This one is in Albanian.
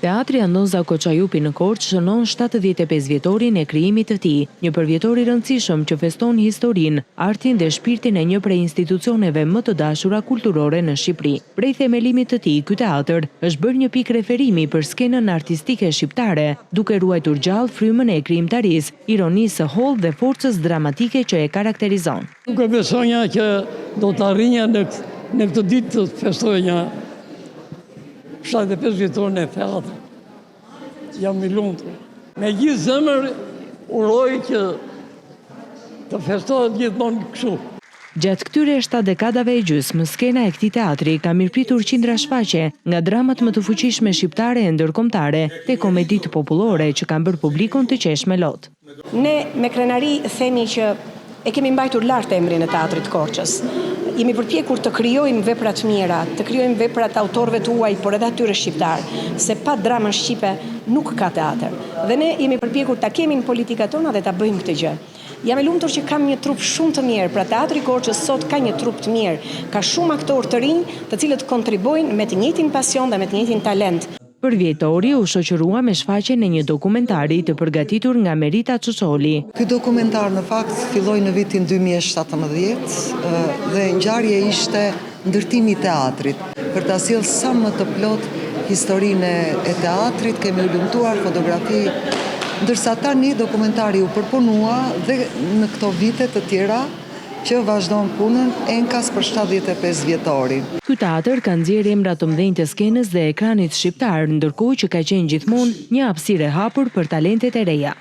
Teatri Andoza Koçajupi në Korçë shënon 75 vjetorin e krijimit të tij, një përvjetor i rëndësishëm që feston historinë, artin dhe shpirtin e një prej institucioneve më të dashura kulturore në Shqipëri. Prej themelimit të tij, ky teatr është bërë një pikë referimi për skenën artistike shqiptare, duke ruajtur gjallë frymën e krijimtarisë, ironisë së hollë dhe forcës dramatike që e karakterizon. Nuk e besonja që do të arrinja në këtë ditë të festojnja 75 vjetorën e teatrit. Jam i lumtur. Me gjithë zemër uroj që të festohet gjithmonë kështu. Gjatë këtyre 7 dekadave e gjysmë, skena e këtij teatri ka mirëpritur qindra shfaqje, nga dramat më të fuqishme shqiptare e ndërkombëtare te komeditë popullore që kanë bërë publikun të qesh me lot. Ne me krenari themi që e kemi mbajtur lart emrin e teatrit Korçës. Jemi përpjekur të krijojmë vepra të mira, të krijojmë veprat autorëve tuaj, por edhe atyre shqiptar, se pa dramën shqipe nuk ka teatr. Dhe ne jemi përpjekur ta kemi në politikat tona dhe ta bëjmë këtë gjë. Jam e lumtur që kam një trup shumë të mirë, pra teatri Korçës sot ka një trup të mirë, ka shumë aktorë të rinj, të cilët kontribuojnë me të njëjtin pasion dhe me të njëjtin talent. Përvjetori u shoqërua me shfaqjen e një dokumentari të përgatitur nga Merita Çoçoli. Ky dokumentar në fakt filloi në vitin 2017 dhe ngjarja ishte ndërtimi i teatrit për ta sjellë sa më të plot historinë e teatrit, kemi u lumtuar fotografi, ndërsa tani dokumentari u përpunua dhe në këto vite të tjera që vazhdon punën enkas për 75 vjetorin. Ky teatr ka nxjerrë emra të mëdhenj të skenës dhe ekranit shqiptar, ndërkohë që ka qenë gjithmonë një hapësirë e hapur për talentet e reja.